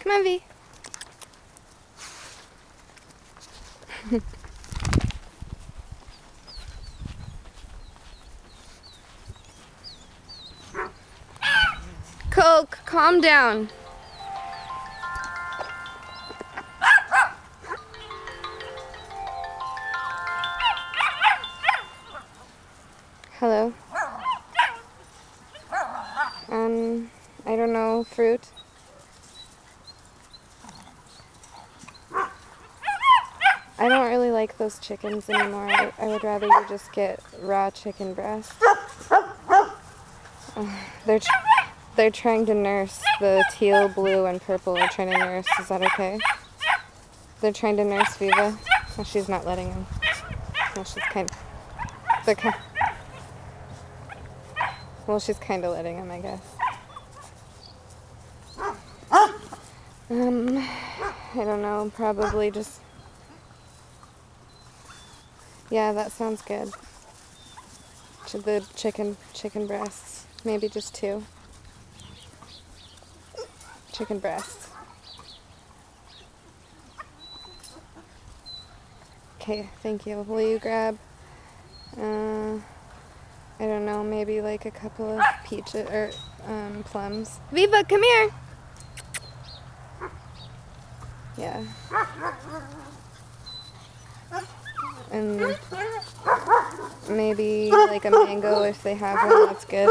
Come on, V. Coke, calm down. Hello. I don't know, fruit. I don't really like those chickens anymore. I would rather you just get raw chicken breast. They're trying to nurse the teal, blue, and purple. They're trying to nurse. Is that okay? They're trying to nurse Viva. Oh, she's not letting him. Well, she's kind of letting him, I guess. I don't know. Probably just. Yeah, that sounds good. The chicken breasts. Maybe just 2. Chicken breasts. Okay, thank you. Will you grab, I don't know, maybe like a couple of peaches, or plums. Viva, come here! Yeah. And maybe like a mango if they have one, that's good.